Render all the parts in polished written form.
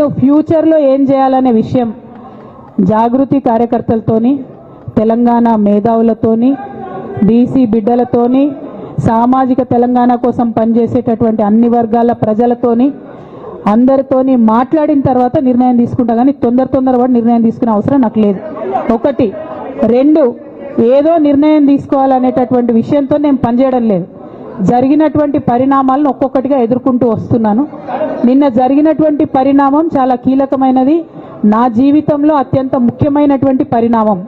నేను ఫ్యూచర్లో ఏం చేయాలనే విషయం జాగృతి కార్యకర్తలతోని, తెలంగాణ మేధావులతోని, బీసీ బిడ్డలతోని, సామాజిక తెలంగాణ కోసం పనిచేసేటటువంటి అన్ని వర్గాల ప్రజలతోని అందరితోని మాట్లాడిన తర్వాత నిర్ణయం తీసుకుంటా. కానీ తొందరపడి నిర్ణయం తీసుకునే అవసరం నాకు లేదు. ఒకటి. రెండు, ఏదో నిర్ణయం తీసుకోవాలనేటటువంటి విషయంతో నేను పనిచేయడం లేదు. జరిగినటువంటి పరిణామాలను ఒక్కొక్కటిగా ఎదుర్కొంటూ వస్తున్నాను. నిన్న జరిగినటువంటి పరిణామం చాలా కీలకమైనది, నా జీవితంలో అత్యంత ముఖ్యమైనటువంటి పరిణామం.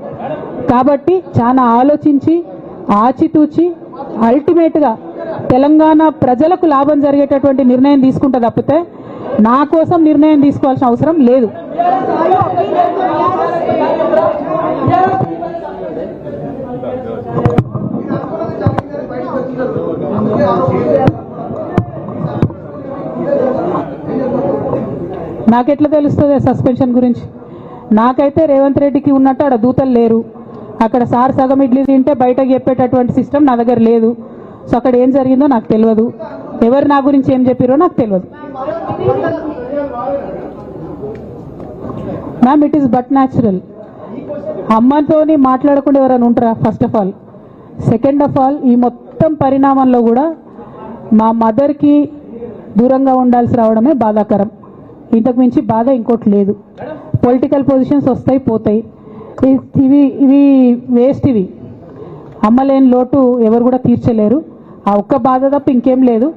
కాబట్టి చాలా ఆలోచించి ఆచితూచి అల్టిమేట్గా తెలంగాణ ప్రజలకు లాభం జరిగేటటువంటి నిర్ణయం తీసుకుంటా తప్పితే నా కోసం నిర్ణయం తీసుకోవాల్సిన అవసరం లేదు. నాకెట్లా తెలుస్తుంది సస్పెన్షన్ గురించి? నాకైతే రేవంత్ రెడ్డికి ఉన్నట్టు ఆడ దూతలు లేరు. అక్కడ సార్ సగం ఇడ్లీ తింటే బయటకు చెప్పేటటువంటి సిస్టమ్ నా దగ్గర లేదు. సో అక్కడ ఏం జరిగిందో నాకు తెలియదు, ఎవరు నా గురించి ఏం చెప్పారో నాకు తెలియదు. Ma'am, it is but natural. అమ్మతోని మాట్లాడకుండా ఎవరైనా ఉంటారా? First of all. Second of all, ఈ మొత్తం పరిణామంలో కూడా మా మదర్కి దూరంగా ఉండాల్సి రావడమే బాధాకరం. ఇంతకు మించి బాధ ఇంకోటి లేదు. పొలిటికల్ పొజిషన్స్ వస్తాయి పోతాయి, ఇవి వేస్ట్. ఇవి అమ్మలేని లోటు ఎవరు కూడా తీర్చలేరు. ఆ ఒక్క బాధ తప్ప ఇంకేం లేదు.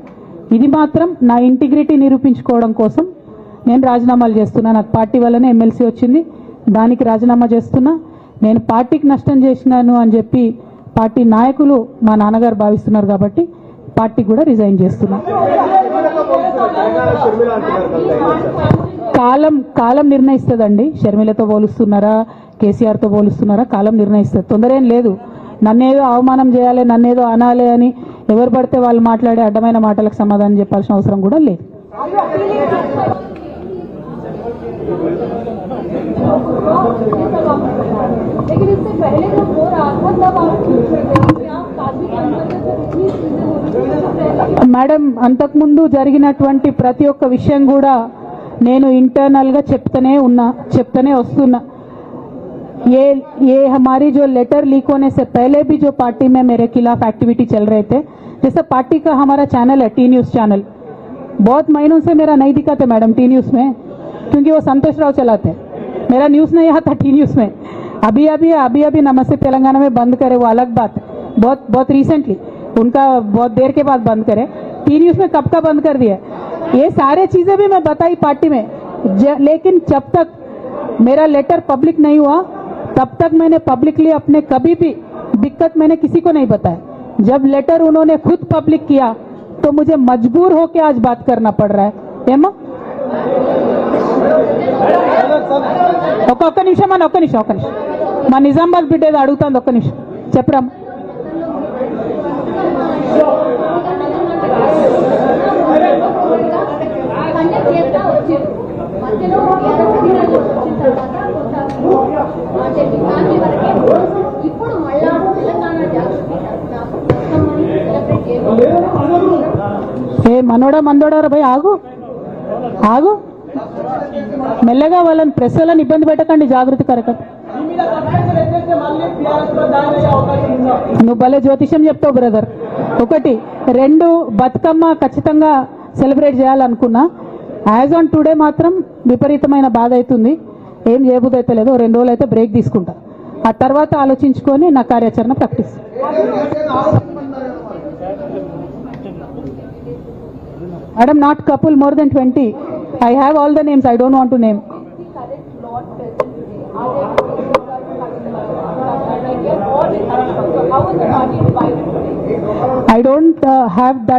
ఇది మాత్రం నా ఇంటిగ్రిటీ నిరూపించుకోవడం కోసం నేను రాజీనామాలు చేస్తున్నా. నాకు పార్టీ వల్లనే ఎమ్మెల్సీ వచ్చింది, దానికి రాజీనామా చేస్తున్నా. నేను పార్టీకి నష్టం చేసినాను అని చెప్పి పార్టీ నాయకులు మా నాన్నగారు భావిస్తున్నారు కాబట్టి పార్టీకి కూడా రిజైన్ చేస్తున్నా. కాలం నిర్ణయిస్తుందండి. షర్మిలతో పోలుస్తున్నారా, కేసీఆర్తో పోలుస్తున్నారా? కాలం నిర్ణయిస్తుంది. తొందర ఏం లేదు. నన్నేదో అవమానం చేయాలి, నన్నేదో అనాలి అని ఎవరు పడితే వాళ్ళు మాట్లాడే అడ్డమైన మాటలకు సమాధానం చెప్పాల్సిన అవసరం కూడా లేదు. మేడం, అంతకుముందు జరిగినటువంటి ప్రతి ఒక్క విషయం కూడా నేను ఇంటర్నల్గా చెప్తూనే వస్తున్నా. ये हमारी जो लेटर लीक होने से पहले भी जो पार्टी में मेरे खिलाफ एक्टिविटी चल रहे थे, जैसे पार्टी का हमारा चैनल है टी न्यूज़ चैनल, बहुत महीनों से मेरा नहीं दिखाते मैडम टी न्यूज़ में, क्योंकि वो संतोष राव चलाते, मेरा न्यूज़ नहीं आता टी न्यूज़ में. अभी नमस्ते तेलंगाना में बंद करे, वो अलग बात. बहुत रिसेंटली उनका बहुत देर के बाद बंद करे. टी न्यूज़ में कब का बंद कर दिया. ये सारे चीज़ें भी मैं बताई पार्टी में, लेकिन जब तक मेरा लेटर पब्लिक नहीं हुआ तब तक मैंने पब्लिकली अपने कभी भी दिक्कत मैंने किसी को नहीं बताया. जब लेटर उन्होंने खुद पब्लिक किया तो मुझे मजबूर होकर आज बात करना पड़ रहा है. ఏమా ఒక్క నిమిషం మా నిజామాబాద్ బిడ్డ ఏదో అడుగుతాను. ఒక్క నిమిషం చెప్పరా. ఏ మనోడా భయ్, ఆగు మెల్లగా. వాళ్ళని ప్రెస్ వాళ్ళని ఇబ్బంది పెట్టకండి. జాగృతి కార్యకర్త నువ్వు భలే జ్యోతిష్యం చెప్తావు బ్రదర్. ఒకటి. రెండు, బతుకమ్మ ఖచ్చితంగా సెలబ్రేట్ చేయాలనుకున్నా. యాజ్ ఆన్ టుడే మాత్రం విపరీతమైన బాధ అవుతుంది. ఏం చేయబుద్ధి అయితే లేదు. 2 రోజులు అయితే బ్రేక్ తీసుకుంటా. ఆ తర్వాత ఆలోచించుకొని నా కార్యాచరణ ప్రకటిస్తాను. Madam, not couple, more than 20. I have all the names. I don't want to name. I don't have that